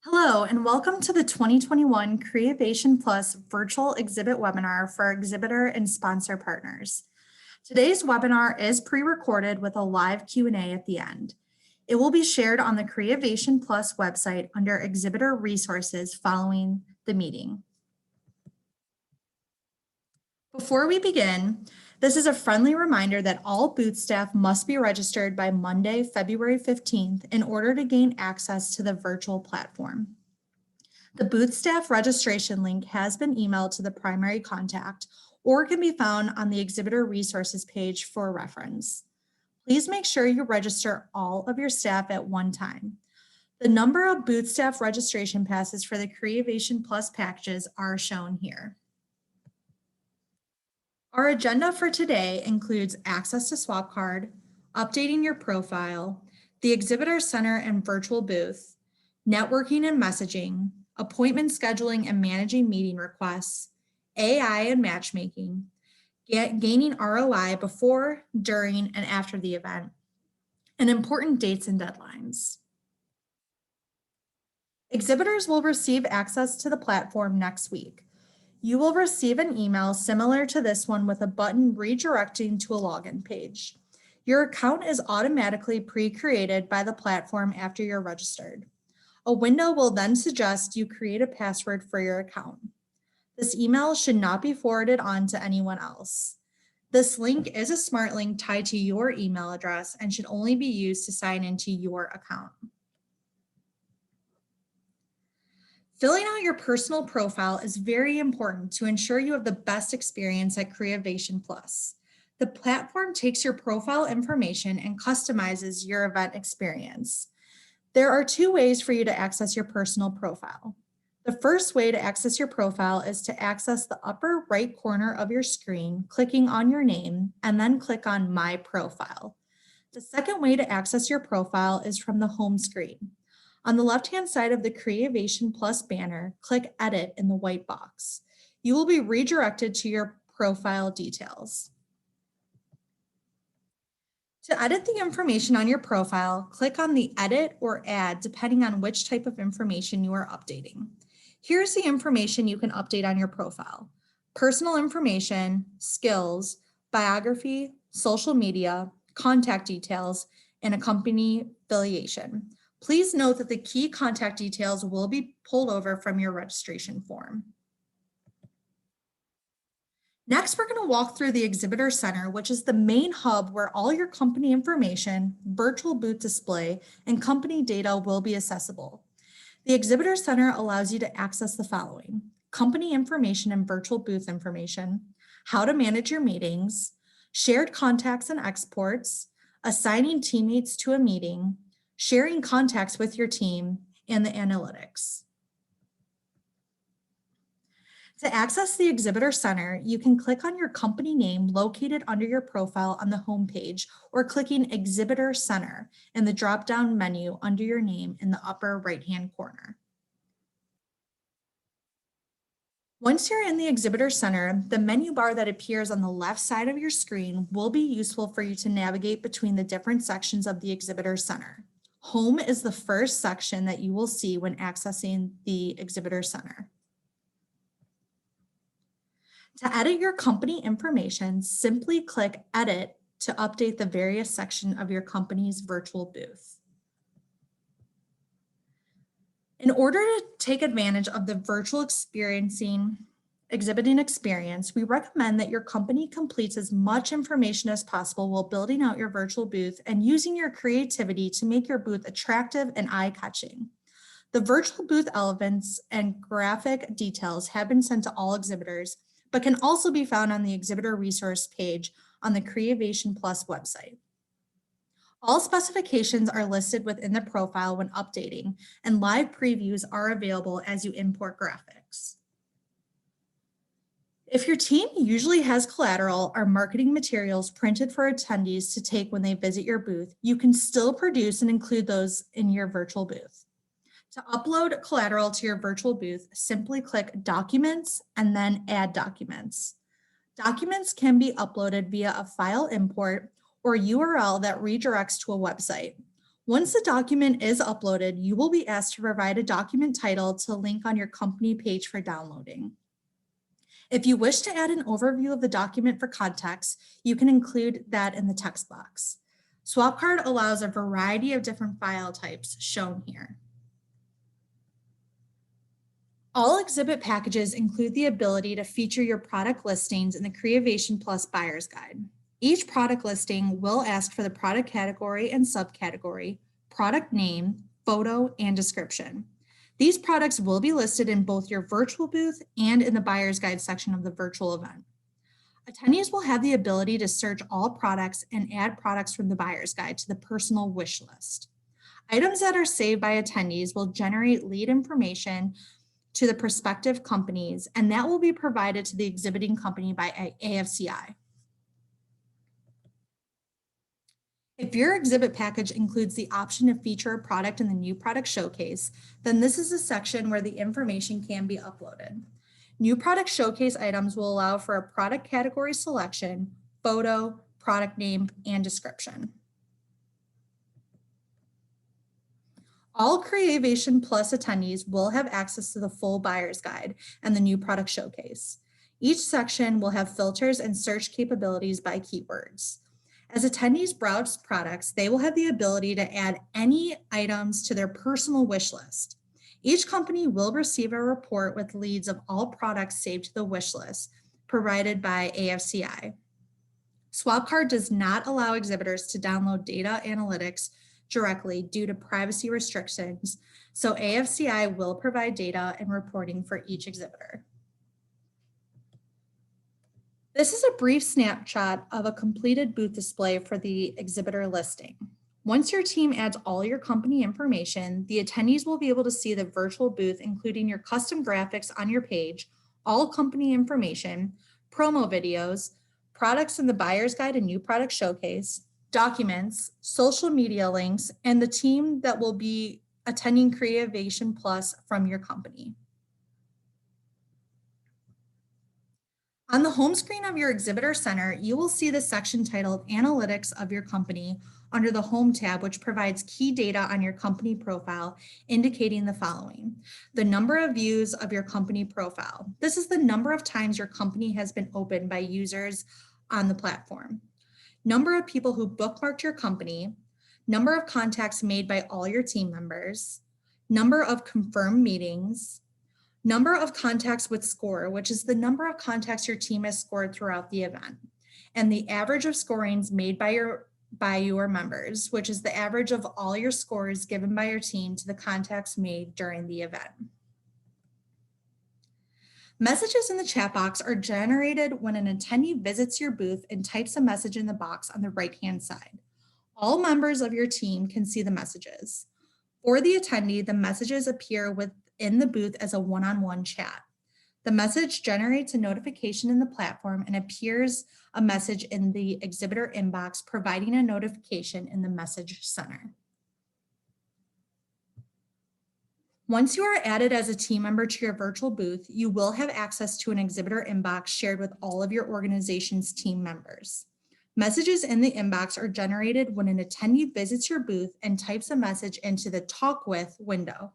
Hello, and welcome to the 2021 Creativation Plus virtual exhibit webinar for our exhibitor and sponsor partners. Today's webinar is pre-recorded with a live Q&A at the end. It will be shared on the Creativation Plus website under exhibitor resources following the meeting. Before we begin, this is a friendly reminder that all booth staff must be registered by Monday, February 15th in order to gain access to the virtual platform. The booth staff registration link has been emailed to the primary contact or can be found on the exhibitor resources page for reference. Please make sure you register all of your staff at one time. The number of booth staff registration passes for the Creativation Plus packages are shown here. Our agenda for today includes access to swap card, updating your profile, the exhibitor center and virtual booth, networking and messaging, appointment scheduling and managing meeting requests, AI and matchmaking, gaining ROI before, during, and after the event, and important dates and deadlines. Exhibitors will receive access to the platform next week. You will receive an email similar to this one with a button redirecting to a login page. Your account is automatically pre-created by the platform after you're registered. A window will then suggest you create a password for your account. This email should not be forwarded on to anyone else. This link is a smart link tied to your email address and should only be used to sign into your account. Filling out your personal profile is very important to ensure you have the best experience at Creativation Plus. The platform takes your profile information and customizes your event experience. There are two ways for you to access your personal profile. The first way to access your profile is to access the upper right corner of your screen, clicking on your name, and then click on My Profile. The second way to access your profile is from the home screen. On the left-hand side of the Creativation Plus banner, click Edit in the white box. You will be redirected to your profile details. To edit the information on your profile, click on the Edit or Add depending on which type of information you are updating. Here's the information you can update on your profile: personal information, skills, biography, social media, contact details, and a company affiliation. Please note that the key contact details will be pulled over from your registration form. Next, we're going to walk through the Exhibitor Center, which is the main hub where all your company information, virtual booth display, and company data will be accessible. The Exhibitor Center allows you to access the following: company information and virtual booth information, how to manage your meetings, shared contacts and exports, assigning teammates to a meeting, sharing contacts with your team, and the analytics. To access the Exhibitor Center, you can click on your company name located under your profile on the home page, or clicking Exhibitor Center in the drop-down menu under your name in the upper right-hand corner. Once you're in the Exhibitor Center, the menu bar that appears on the left side of your screen will be useful for you to navigate between the different sections of the Exhibitor Center. Home is the first section that you will see when accessing the Exhibitor Center. To edit your company information, simply click Edit to update the various sections of your company's virtual booth. In order to take advantage of the virtual exhibiting experience, we recommend that your company completes as much information as possible while building out your virtual booth and using your creativity to make your booth attractive and eye-catching. The virtual booth elements and graphic details have been sent to all exhibitors, but can also be found on the exhibitor resource page on the Creativation Plus website. All specifications are listed within the profile when updating, and live previews are available as you import graphics. If your team usually has collateral or marketing materials printed for attendees to take when they visit your booth, you can still produce and include those in your virtual booth. To upload collateral to your virtual booth, simply click Documents and then Add Documents. Documents can be uploaded via a file import or URL that redirects to a website. Once the document is uploaded, you will be asked to provide a document title to link on your company page for downloading. If you wish to add an overview of the document for context, you can include that in the text box. SwapCard allows a variety of different file types shown here. All exhibit packages include the ability to feature your product listings in the Creativation Plus Buyer's Guide. Each product listing will ask for the product category and subcategory, product name, photo, and description. These products will be listed in both your virtual booth and in the Buyer's Guide section of the virtual event. Attendees will have the ability to search all products and add products from the Buyer's Guide to the personal wish list. Items that are saved by attendees will generate lead information to the prospective companies, and that will be provided to the exhibiting company by AFCI. If your exhibit package includes the option to feature a product in the new product showcase, then this is a section where the information can be uploaded. New product showcase items will allow for a product category selection, photo, product name, and description. All Creativation Plus attendees will have access to the full Buyer's Guide and the new product showcase. Each section will have filters and search capabilities by keywords. As attendees browse products, they will have the ability to add any items to their personal wish list. Each company will receive a report with leads of all products saved to the wish list provided by AFCI. SwapCard does not allow exhibitors to download data analytics directly due to privacy restrictions, so AFCI will provide data and reporting for each exhibitor. This is a brief snapshot of a completed booth display for the exhibitor listing. Once your team adds all your company information, the attendees will be able to see the virtual booth, including your custom graphics on your page, all company information, promo videos, products in the Buyer's Guide and new product showcase, documents, social media links, and the team that will be attending Creativation Plus from your company. On the home screen of your exhibitor center, you will see the section titled Analytics of your company under the Home tab, which provides key data on your company profile, indicating the following: the number of views of your company profile. This is the number of times your company has been opened by users on the platform. Number of people who bookmarked your company, number of contacts made by all your team members, number of confirmed meetings, number of contacts with score, which is the number of contacts your team has scored throughout the event, and the average of scorings made by your members, which is the average of all your scores given by your team to the contacts made during the event. Messages in the chat box are generated when an attendee visits your booth and types a message in the box on the right-hand side. All members of your team can see the messages. For the attendee, the messages appear within the booth as a one-on-one chat. The message generates a notification in the platform and appears a message in the exhibitor inbox, providing a notification in the message center. Once you are added as a team member to your virtual booth, you will have access to an exhibitor inbox shared with all of your organization's team members. Messages in the inbox are generated when an attendee visits your booth and types a message into the Talk With window.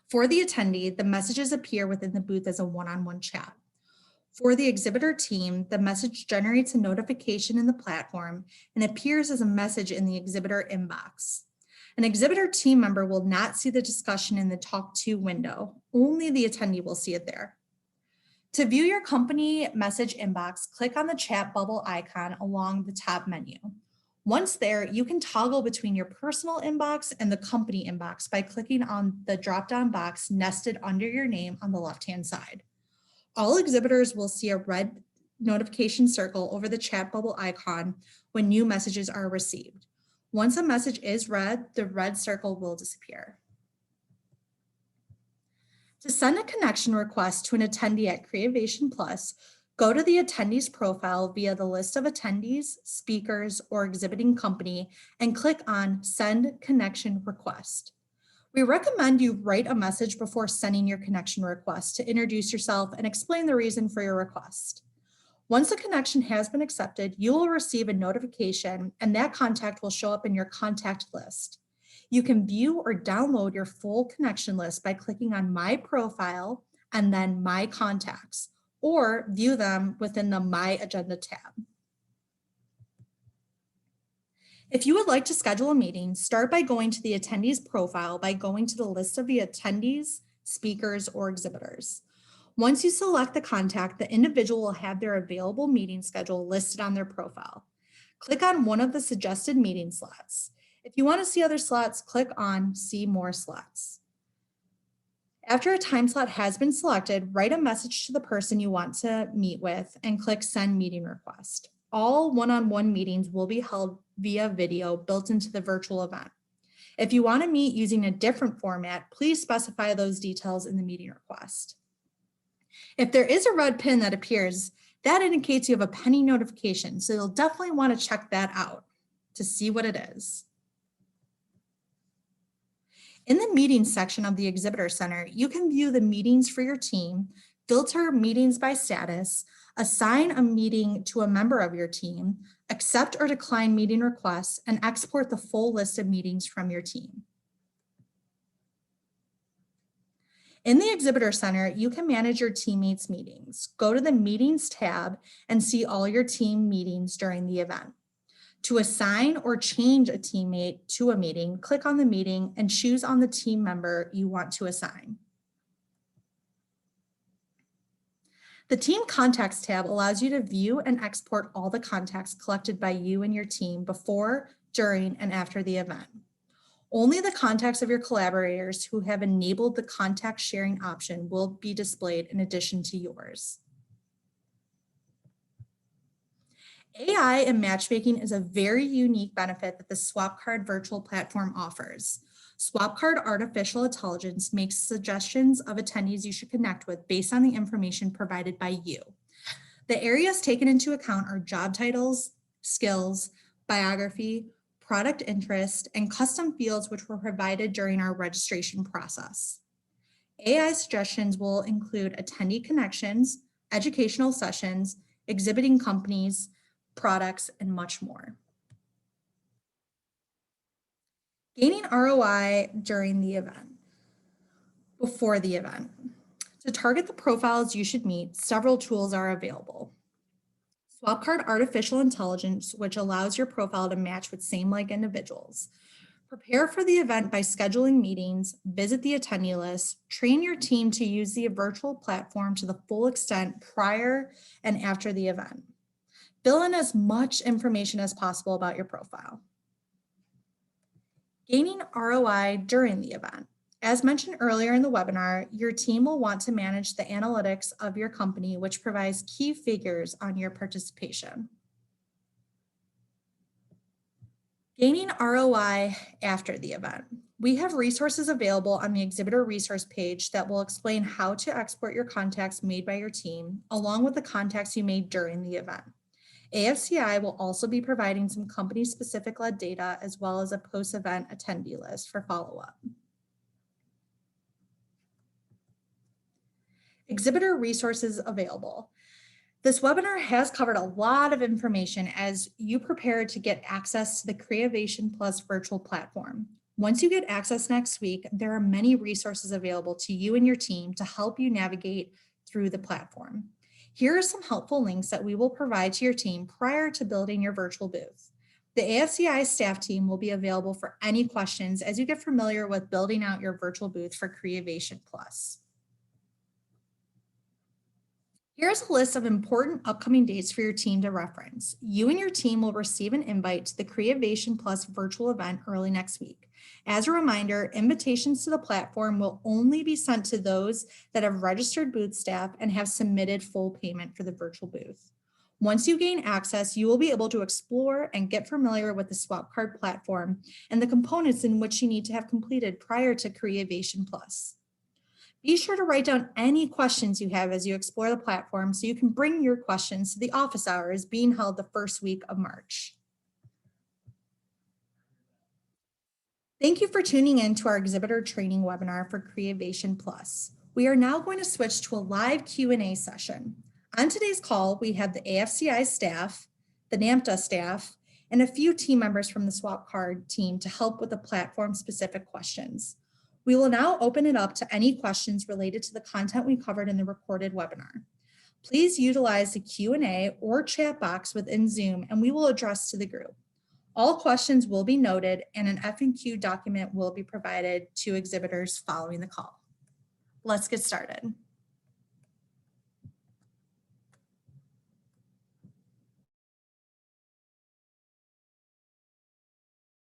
For the attendee, the messages appear within the booth as a one-on-one chat. For the exhibitor team, the message generates a notification in the platform and appears as a message in the exhibitor inbox. An exhibitor team member will not see the discussion in the Talk To window. Only the attendee will see it there. To view your company message inbox, click on the chat bubble icon along the top menu. Once there, you can toggle between your personal inbox and the company inbox by clicking on the drop-down box nested under your name on the left-hand side. All exhibitors will see a red notification circle over the chat bubble icon when new messages are received. Once a message is read, the red circle will disappear. To send a connection request to an attendee at Creativation Plus, go to the attendee's profile via the list of attendees, speakers, or exhibiting company and click on Send Connection Request. We recommend you write a message before sending your connection request to introduce yourself and explain the reason for your request. Once a connection has been accepted, you will receive a notification and that contact will show up in your contact list. You can view or download your full connection list by clicking on My Profile and then My Contacts, or view them within the My Agenda tab. If you would like to schedule a meeting, start by going to the attendee's profile by going to the list of the attendees, speakers, or exhibitors. Once you select the contact, the individual will have their available meeting schedule listed on their profile. Click on one of the suggested meeting slots. If you want to see other slots, click on See More Slots. After a time slot has been selected, write a message to the person you want to meet with and click Send Meeting Request. All one-on-one meetings will be held via video built into the virtual event. If you want to meet using a different format, please specify those details in the meeting request. If there is a red pin that appears, that indicates you have a pending notification, so you'll definitely want to check that out to see what it is. In the meetings section of the Exhibitor Center, you can view the meetings for your team, filter meetings by status, assign a meeting to a member of your team, accept or decline meeting requests, and export the full list of meetings from your team. In the Exhibitor Center, you can manage your teammates' meetings. Go to the Meetings tab and see all your team meetings during the event. To assign or change a teammate to a meeting, click on the meeting and choose on the team member you want to assign. The Team Contacts tab allows you to view and export all the contacts collected by you and your team before, during, and after the event. Only the contacts of your collaborators who have enabled the contact sharing option will be displayed in addition to yours. AI and matchmaking is a very unique benefit that the SwapCard virtual platform offers. SwapCard Artificial Intelligence makes suggestions of attendees you should connect with based on the information provided by you. The areas taken into account are job titles, skills, biography, product interest, and custom fields which were provided during our registration process. AI suggestions will include attendee connections, educational sessions, exhibiting companies, products, and much more. Gaining ROI during the event. Before the event. To target the profiles you should meet, several tools are available. SwapCard Artificial Intelligence, which allows your profile to match with same-like individuals. Prepare for the event by scheduling meetings, visit the attendee list, train your team to use the virtual platform to the full extent prior and after the event. Fill in as much information as possible about your profile. Gaining ROI during the event. As mentioned earlier in the webinar, your team will want to manage the analytics of your company, which provides key figures on your participation. Gaining ROI after the event. We have resources available on the exhibitor resource page that will explain how to export your contacts made by your team, along with the contacts you made during the event. AFCI will also be providing some company-specific lead data as well as a post-event attendee list for follow-up. Exhibitor resources available. This webinar has covered a lot of information as you prepare to get access to the Creativation Plus virtual platform. Once you get access next week, there are many resources available to you and your team to help you navigate through the platform. Here are some helpful links that we will provide to your team prior to building your virtual booth. The AFCI staff team will be available for any questions as you get familiar with building out your virtual booth for Creativation Plus. Here's a list of important upcoming dates for your team to reference. You and your team will receive an invite to the Creativation Plus virtual event early next week. As a reminder, invitations to the platform will only be sent to those that have registered booth staff and have submitted full payment for the virtual booth. Once you gain access, you will be able to explore and get familiar with the SwapCard platform and the components in which you need to have completed prior to Creativation Plus. Be sure to write down any questions you have as you explore the platform so you can bring your questions to the office hours being held the first week of March. Thank you for tuning in to our exhibitor training webinar for Creativation Plus. We are now going to switch to a live Q&A session. On today's call, we have the AFCI staff, the NAMTA staff, and a few team members from the swap card team to help with the platform-specific questions. We will now open it up to any questions related to the content we covered in the recorded webinar. Please utilize the Q&A or chat box within Zoom, and we will address to the group. All questions will be noted, and an FAQ document will be provided to exhibitors following the call. Let's get started.